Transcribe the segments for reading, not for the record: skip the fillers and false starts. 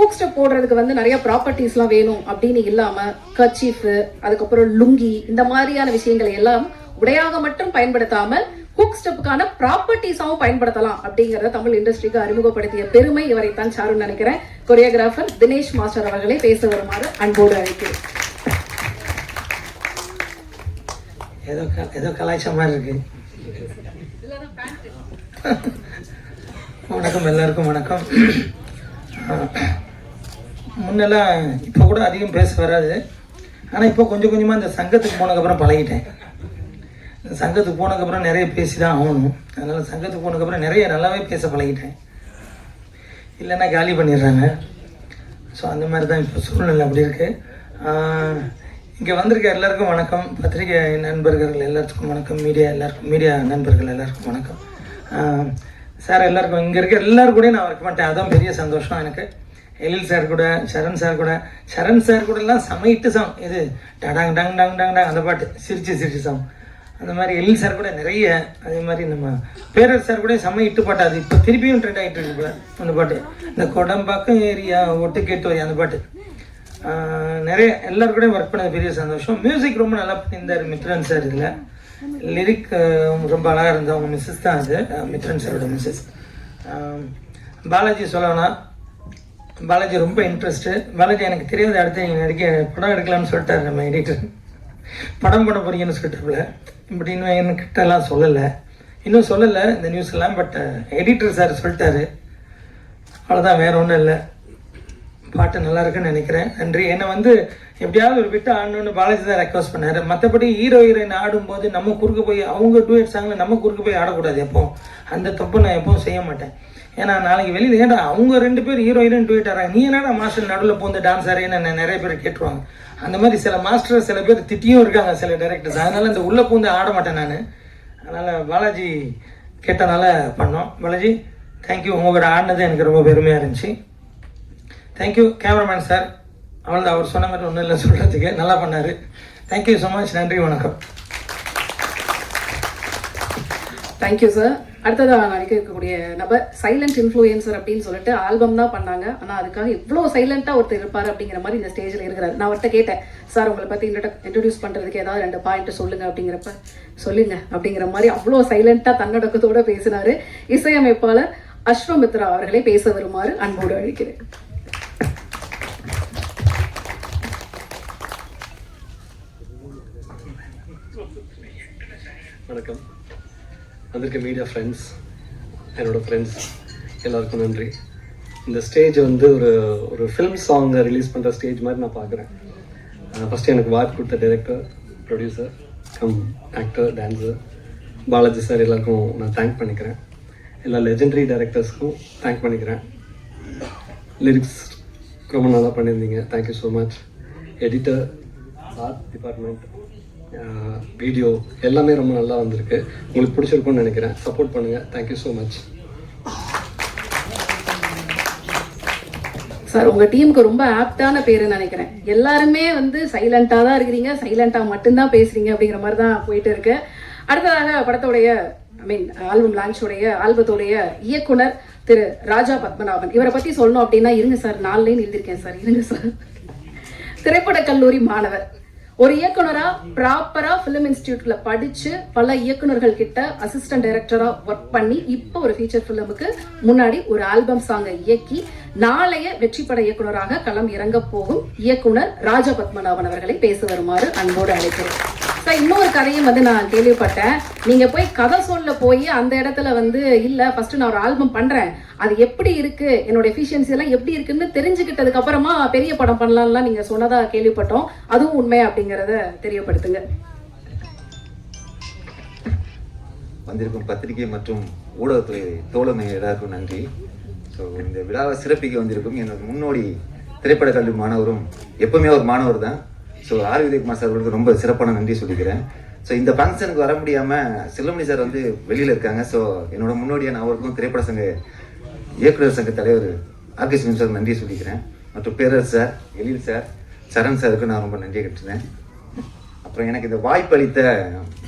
Hook step போடுறதுக்கு வந்து நிறைய ப்ராப்பர்ட்டிஸ்லாம் வேணும் அப்படின்னு இல்லாம கர்ச்சீஃப், அதுக்கப்புறம் லுங்கி, இந்த மாதிரியான விஷயங்களை எல்லாம் உடையாக மட்டும் பயன்படுத்தாமல் ஹூக் ஸ்டெப்புக்கான ப்ராப்பர்ட்டிஸாவும் பயன்படுத்தலாம் அப்படிங்கறத தமிழ் இண்டஸ்ட்ரிக்கு அறிமுகப்படுத்திய பெருமை இவரைத்தான் சாருன்னு நினைக்கிறேன். கொரியோகிராஃபர் தினேஷ் மாஸ்டர் அவர்களை பேச வருமாறு அன்போடு அழைக்கிறேன். ஏதோ கலாய்ச்ச மாதிரி இருக்கு. வணக்கம், எல்லாருக்கும் வணக்கம். முன்னெல்லாம் இப்போ கூட அதிகம் பேச வராது, ஆனால் இப்போ கொஞ்சம் கொஞ்சமாக இந்த சங்கத்துக்கு போனதுக்கப்புறம் பழகிட்டேன். சங்கத்துக்கு போனதுக்கப்புறம் நிறைய பேசி தான் ஆகணும். அதனால் சங்கத்துக்கு போனதுக்கப்புறம் நிறைய நல்லாவே பேச பழகிட்டேன். இல்லைன்னா காலி பண்ணிடுறாங்க. ஸோ அந்த மாதிரி தான் இப்போ சூழ்நிலை அப்படி இருக்குது. இங்கே வந்திருக்க எல்லாருக்கும் வணக்கம். பத்திரிகை நண்பர்கள் எல்லாத்துக்கும் வணக்கம். மீடியா நண்பர்கள் எல்லாருக்கும் வணக்கம். சார் எல்லாருக்கும் இங்கே இருக்க எல்லாரும் கூட நான் இருக்க மாட்டேன், அதுதான் பெரிய சந்தோஷம் எனக்கு. எழில் சார் கூட, சரண் சார் கூடலாம் சமைட்டு சாங், இது டடாங் டங் டங் டங் டங் அந்த பாட்டு சிரிச்சு சாங், அந்த மாதிரி எழில் சார் கூட நிறைய, அதே மாதிரி நம்ம பேரர் சார் கூட சமைட்டு பாட்டு, அது இப்போ திருப்பியும் ட்ரெண்ட் ஆகிட்டு இருக்கு அந்த பாட்டு. இந்த கொடம்பாக்கம் ஏரியா ஒட்டு கேட்டு வரி அந்த பாட்டு நிறைய எல்லாரும் கூட ஒர்க் பண்ணது பெரிய சந்தோஷம். மியூசிக் ரொம்ப நல்லா பண்ணியிருந்தார் மித்ரன் சார். இதில் லிரிக் ரொம்ப அழகாக இருந்தது. அவங்க மிஸ்ஸஸ் தான் அது, மித்ரன் சாரோட மிஸ்ஸஸ். பாலாஜி சொல்லணும்னா, பாலாஜி ரொம்ப இன்ட்ரெஸ்ட்டு. பாலாஜி எனக்கு தெரியாது, அடுத்து நீங்கள் நடிக்க படம் எடுக்கலாம்னு சொல்லிட்டாரு நம்ம எடிட்டர். படம் பண்ண போறீங்கன்னு சொல்லிட்டாப்புல. இப்படி இன்னும் என்கிட்ட எல்லாம் இன்னும் சொல்லலை இந்த நியூஸ் எல்லாம். பட் எடிட்டர் சார் சொல்லிட்டாரு, அவ்வளோதான், வேற ஒன்றும் இல்லை. பாட்டு நல்லா இருக்குன்னு நினைக்கிறேன். நன்றி. என்னை வந்து எப்படியாவது ஒரு விட்டு ஆடணும்னு பாலாஜி தான் ரெக்வஸ்ட் பண்ணார். மற்றபடி ஹீரோயின் ஆடும்போது நம்ம குறுக்க போய், அவங்க டூயட் சாங்கில் நம்ம குறுக்க போய் ஆடக்கூடாது. எப்போவும் அந்த தப்பு நான் எப்பவும் செய்ய மாட்டேன். ஏன்னா நாளைக்கு வெளியில் ஏன்டா அவங்க 2 பேர் ஹீரோயின் டூயட் ஆடுறாங்க, நீ என்னடா மாஸ்டர் நடுவில் போந்து டான்ஸ் ஆடுறேன்னு நிறைய பேர் கேட்டுருவாங்க. அந்த மாதிரி சில மாஸ்டர் சில பேர் திட்டியும் இருக்காங்க, சில டைரக்டர்ஸ். அதனால இந்த உள்ளே பூந்து ஆட மாட்டேன் நான். அதனால் பாலாஜி கேட்டனால பண்ணோம். பாலாஜி தேங்க்யூ, உங்களோட ஆடினது எனக்கு ரொம்ப பெருமையாக இருந்துச்சு. Thank you cameraman sir. அவ்வளோதான், அவர் சொன்ன மாதிரி ஒன்றும் இல்லை சொல்கிறதுக்கு, நல்லா பண்ணார். Thank you so much. நன்றி, வணக்கம். Thank you sir. அடுத்ததாக நடிக்க இருக்கக்கூடிய நபர் சைலண்ட் இன்ஃப்ளூயன்சர் அப்படின்னு சொல்லிட்டு ஆல்பம் தான் பண்ணாங்க. ஆனால் அதுக்காக இவ்வளோ சைலண்ட்டாக ஒருத்தர் இருப்பார் அப்படிங்கிற மாதிரி இந்த ஸ்டேஜில் இருக்கிறார். நான் அவர்கிட்ட கேட்டேன், சார் உங்களை பற்றி இன்ட்ரடியூஸ் பண்ணுறதுக்கு ஏதாவது 2 பாயிண்ட் சொல்லுங்க அப்படிங்கிறப்ப, சொல்லுங்க அப்படிங்கிற மாதிரி அவ்வளோ சைலண்ட்டாக தன்னடக்கத்தோடு பேசினார். இசையமைப்பாளர் அஸ்வமித்ரா அவர்களை பேச வருமாறு அன்போடு அழைக்கிறேன். வணக்கம். வந்திருக்க மீடியா ஃப்ரெண்ட்ஸ், என்னோட ஃப்ரெண்ட்ஸ் எல்லாருக்கும் நன்றி. இந்த ஸ்டேஜ் வந்து ஒரு ஃபிலிம் சாங்கை ரிலீஸ் பண்ணுற ஸ்டேஜ் மாதிரி நான் பார்க்குறேன். ஃபஸ்ட்டு எனக்கு வாய்ப்பு கொடுத்த director, producer cum actor, dancer Balaji sir எல்லாருக்கும் நான் தேங்க் பண்ணிக்கிறேன். எல்லா லெஜெண்டரி டைரக்டர்ஸ்க்கும் தேங்க் பண்ணிக்கிறேன். லிரிக்ஸ் ரொம்ப நல்லா பண்ணியிருந்தீங்க, thank you so much. Editor, art department, video எல்லாமே ரொம்ப நல்லா வந்திருக்கு. உங்களுக்கு பிடிச்சிருக்கும்னு நினைக்கிறேன். சப்போர்ட் பண்ணுங்கள். Thank you so much. சார் உங்கள் டீமுக்கு ரொம்ப ஆப்டான பேருன்னு நினைக்கிறேன். எல்லாருமே வந்து சைலண்ட்டாக தான் இருக்கிறீங்க, சைலண்ட்டாக மட்டும்தான் பேசுகிறீங்க அப்படிங்கிற மாதிரி தான் போயிட்டு இருக்கு. அடுத்ததாக படத்தோடைய ஆல்பம் லான்ச்சோடைய ஆல்பத்தோடைய இயக்குனர் திரு ராஜா பத்மநாபன். இவரை பற்றி சொல்லணும் அப்படின்னா, இருங்க சார் 4 லைன் எழுதியிருக்கேன் சார், இருங்க சார். திரைப்பட கல்லூரி மாணவர், ஒரு இயக்குனரா ப்ராப்பரா ஃபிலிம் இன்ஸ்டிடியூட்ல படிச்சு பல இயக்குனர்கள் கிட்ட அசிஸ்டன்ட் டைரக்டரா ஒர்க் பண்ணி இப்போ ஒரு ஃபீச்சர் ஃபிலிமுக்கு முன்னாடி ஒரு ஆல்பம் சாங்கை இயக்கி நாளைய வெற்றி பட இயக்குனராக களம் இறங்க போகும் இயக்குனர் ராஜா பத்மநாபன் அவர்களை பேச வருமாறு அன்போடு அழைக்கிறேன். சார் இன்னொரு கதையும் வந்து நான் கேள்விப்பட்டேன். நீங்க போய் கதை சொல்ல போய் அந்த இடத்துல வந்து இல்ல ஃபர்ஸ்ட் நான் ஒரு ஆல்பம் பண்றேன், அது எப்படி இருக்கு, என்னோட எஃபிஷியன்சி எல்லாம் எப்படி இருக்குன்னு தெரிஞ்சுக்கிட்டதுக்கு அப்புறமா பெரிய படம் பண்ணலாம்லாம் நீங்க சொன்னதா கேள்விப்பட்டோம். அதுவும் உண்மை அப்படிங்கறத தெரியப்படுத்துங்க. வந்திருக்கும் பத்திரிகை மற்றும் ஊடகத்துறை தோழமை எல்லாருக்கும் நன்றி. ஸோ இந்த விழாவை சிறப்பிக்க வந்திருக்கும் என்னோட முன்னோடி திரைப்பட கல்வி மாணவரும், எப்பவுமே ஒரு மாணவர் தான். ஸோ ஆர் விஜயகுமார் சார் அவர்களுக்கு ரொம்ப சிறப்பான நன்றி சொல்லிக்கிறேன். ஸோ இந்த ஃபங்க்ஷனுக்கு வர முடியாமல் செல்வமணி சார் வந்து வெளியில் இருக்காங்க. ஸோ என்னோட முன்னோடியான அவருக்கும் திரைப்பட சங்க இயக்குநர் சங்க தலைவர் ஆர்கேஷ் சார் நன்றி சொல்லிக்கிறேன். மற்றும் பேரர் சார், எழில் சார், சரண் சாருக்கு நான் ரொம்ப நன்றி கட்டுறேன். அப்புறம் எனக்கு இந்த வாய்ப்பு அளித்த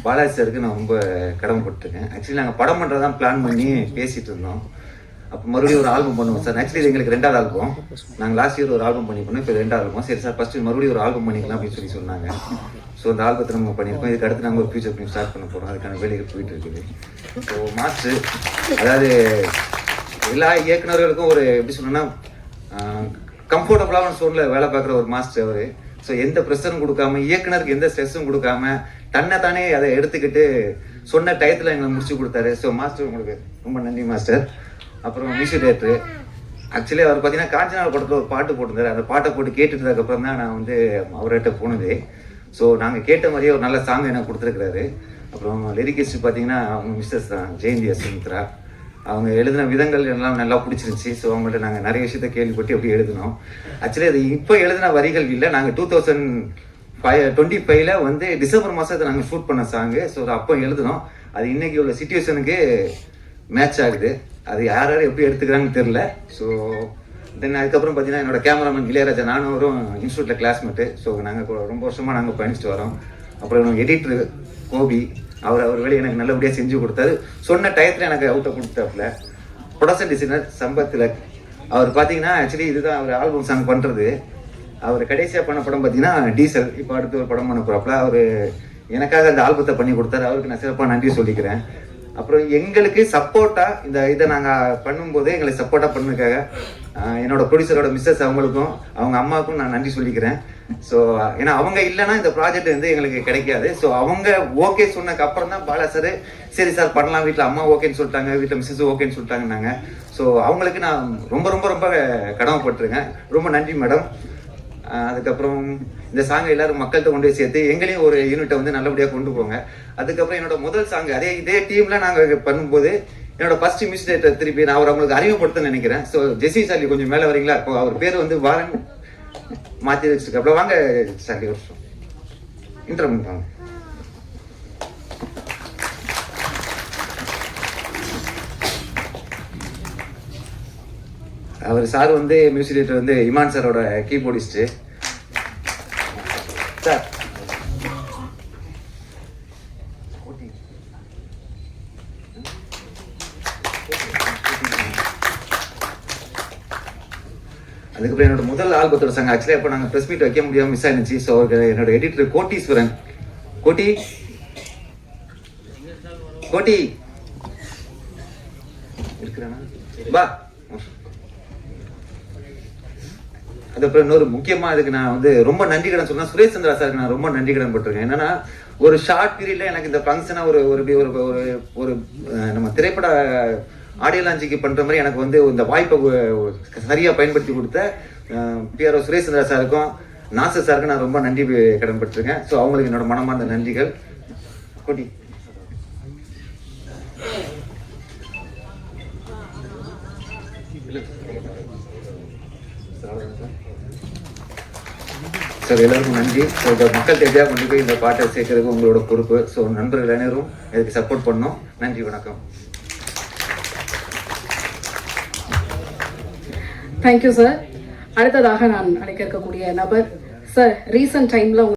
பாலாஜி சாருக்கு நான் ரொம்ப கடமைப்பட்டிருக்கேன். ஆக்சுவலி நாங்கள் படம் பண்ணுறதான் பிளான் பண்ணி பேசிகிட்டு இருந்தோம். அப்போ மறுபடியும் ஒரு ஆல்பம் பண்ணுவோம் சார். ஆக்சுவலி இது எங்களுக்கு 2வது ஆல்பம். நாங்கள் லாஸ்ட் இயர் ஒரு ஆல்பம் பண்ணி பண்ணோம், இப்போ 2வது ஆல்பம். சரி சார் ஃபஸ்ட்டு மறுபடியும் ஒரு ஆல்பம் பண்ணிக்கலாம் அப்படின்னு சொன்னாங்க. ஸோ அந்த ஆல்பத்தை நம்ம பண்ணியிருக்கோம். இதுக்கு அடுத்து நாங்கள் ஒரு ஃபியூச்சர் ஃபிலிம் ஸ்டார்ட் பண்ண போகிறோம். அதுக்கான வேலைகள் போயிட்டு இருக்குது. ஸோ மாஸ்டர் அதாவது எல்லா இயக்குநர்களுக்கும் ஒரு எப்படி சொல்லணும்னா கம்ஃபர்டபுளான சோனில் வேலை பார்க்குற ஒரு மாஸ்டர் அவர். ஸோ எந்த ப்ரெஷரும் கொடுக்காம, இயக்குனருக்கு எந்த ஸ்ட்ரெஸ்ஸும் கொடுக்காம, தன்னை தானே அதை எடுத்துக்கிட்டு சொன்ன டயத்தில் எங்களை முடிச்சு கொடுத்தாரு. ஸோ மாஸ்டர் உங்களுக்கு ரொம்ப நன்றி மாஸ்டர். அப்புறம் மியூசிக் டைரக்டர் ஆக்சுவலி அவர் பார்த்தீங்கன்னா காஞ்சனா படத்தில் ஒரு பாட்டு போட்டிருந்தாரு. அந்த பாட்டை போட்டு கேட்டுட்டதுக்கப்புறம் தான் நான் வந்து அவர்கிட்ட போனது. ஸோ நாங்கள் கேட்ட மாதிரியே ஒரு நல்ல சாங் எனக்கு கொடுத்துருக்குறாரு. அப்புறம் லிரிக்கிஸ்ட் பார்த்தீங்கன்னா அவங்க மிஸ்ஸஸ் தான் ஜெயந்தி சுமித்ரா. அவங்க எழுதின விதங்கள் எல்லாம் நல்லா பிடிச்சிருந்துச்சி. ஸோ அவங்கள்ட்ட நாங்கள் நிறைய விஷயத்த கேள்விப்பட்டு எப்படி எழுதினோம். ஆக்சுவலி அது இப்போ எழுதின வரிகள் இல்லை, நாங்கள் 2025 வந்து டிசம்பர் மாதத்தை நாங்கள் ஷூட் பண்ண சாங்கு. ஸோ அப்போ எழுதினோம். அது இன்னைக்கு உள்ள சிச்சுவேஷனுக்கு மேட்ச் ஆகுது. அது யார் யார் எப்படி எடுத்துக்கிறாங்கன்னு தெரில. ஸோ தென் அதுக்கப்புறம் பார்த்தீங்கன்னா என்னோட கேமராமேன் இளையராஜா, நானும் வரும் இன்ஸ்டியூட்டில் கிளாஸ்மேட்டு. ஸோ நாங்கள் ரொம்ப வருஷமாக நாங்கள் பயணிச்சுட்டு வரோம். அப்புறம் எடிட்டர் கோபி, அவர் வேலையை எனக்கு நல்லபடியாக செஞ்சு கொடுத்தாரு. சொன்ன டயத்தில் எனக்கு அவுட்டை கொடுத்தாப்புல. ப்ரொடக்ஷன் டிசைனர் சம்பத்தில் அவர் பார்த்தீங்கன்னா ஆக்சுவலி இதுதான் அவர் ஆல்பம் சாங் பண்ணுறது. அவர் கடைசியாக பண்ண படம் பார்த்தீங்கன்னா டீசல். இப்போ அடுத்து ஒரு படம் பண்ண போகிறாப்புல. அவர் எனக்காக அந்த ஆல்பத்தை பண்ணி கொடுத்தாரு. அவருக்கு நான் சிறப்பாக நன்றி சொல்லிக்கிறேன். அப்புறம் எங்களுக்கு சப்போர்ட்டாக இந்த இதை நாங்கள் பண்ணும்போது எங்களுக்கு சப்போர்ட்டாக பண்ணதுக்காக என்னோட ப்ரொடியூசரோட மிஸ்ஸஸ் அவங்களுக்கும் அவங்க அம்மாவுக்கும் நான் நன்றி சொல்லிக்கிறேன். ஸோ ஏன்னா அவங்க இல்லைன்னா இந்த ப்ராஜெக்ட் வந்து எங்களுக்கு கிடைக்காது. ஸோ அவங்க ஓகே சொன்னதுக்கு அப்புறம் தான் பாலா சார் சரி சார் பண்ணலாம், வீட்டில் அம்மா ஓகேன்னு சொல்லிட்டாங்க, வீட்டில் மிஸ்ஸஸ் ஓகேன்னு சொல்லிட்டாங்கன்னாங்க. ஸோ அவங்களுக்கு நான் ரொம்ப ரொம்ப ரொம்ப கடமைப்பட்டிருக்கேன். ரொம்ப நன்றி மேடம். அதுக்கப்புறம் இந்த சாங்கை எல்லாரும் மக்கள்கிட்ட கொண்டு போய் சேர்த்து எங்களையும் ஒரு யூனிட்டை வந்து நல்லபடியாக கொண்டு போங்க. அதுக்கப்புறம் என்னோட முதல் சாங் இதே டீம்ல நாங்கள் பண்ணும்போது என்னோட ஃபர்ஸ்ட் மியூசிக் டைரக்டர் திருப்பி நான் அவங்களுக்கு அறிமுகப்படுத்த நினைக்கிறேன். ஸோ ஜெசி சாலி கொஞ்சம் மேலே வரீங்களா? இப்போ அவர் பேர் வந்து வாரன் மாற்றி வச்சிருக்காப்புல. வாங்க சாலி ஒரு இன்டர் பண்ணுவாங்க. அவர் சார் வந்து மியூசிக் டைரக்டர் வந்து இமான் சாரோட கீபோர்டிஸ்ட்டு சார். அதுக்கப்புறம் என்னோட முதல் ஆல்பத்தோட சாங் ஆக்சுவலி அப்போ நாங்கள் ப்ரெஸ் மீட் வைக்க முடியாமல் மிஸ் ஆயிடுச்சு. ஸோ அவருக்கு என்னோட எடிட்டர் கோட்டீஸ்வரன், கோட்டி இருக்கிறானா பா. அதுக்கப்புறம் இன்னொரு முக்கியமாக அதுக்கு நான் வந்து ரொம்ப நன்றி கடன் சொன்னேன். சுரேஷ் சந்திரா சாருக்கு நான் ரொம்ப நன்றி கடன் பட்டிருக்கேன். என்னன்னா ஒரு ஷார்ட் பீரியட்ல எனக்கு இந்த ஃபங்க்ஷனாக ஒரு நம்ம திரைப்பட ஆடியோ லான்ச்சிக்கு பண்ற மாதிரி எனக்கு வந்து இந்த வாய்ப்பை சரியா பயன்படுத்தி கொடுத்த பிஆர்ஓ சுரேஷ் சந்திரா சாருக்கும் நாசர் சாருக்கும் நான் ரொம்ப நன்றி கடன் பட்டிருக்கேன். ஸோ அவங்களுக்கு என்னோட மனமார்ந்த நன்றிகள். கோட்டி சார் எல்லாருக்கும் நன்றி. ஸோ இந்த மக்கள் தேவையாக கொண்டு போய் இந்த பாட்டை சேர்க்கறதுக்கு உங்களோட பொறுப்பு. ஸோ நண்பர்கள் அனைவரும் இதுக்கு சப்போர்ட் பண்ணோம். நன்றி, வணக்கம். Thank you sir. அடுத்ததாக நான் அழைக்க இருக்கக்கூடிய நபர் சார், ரீசன்ட் டைம்ல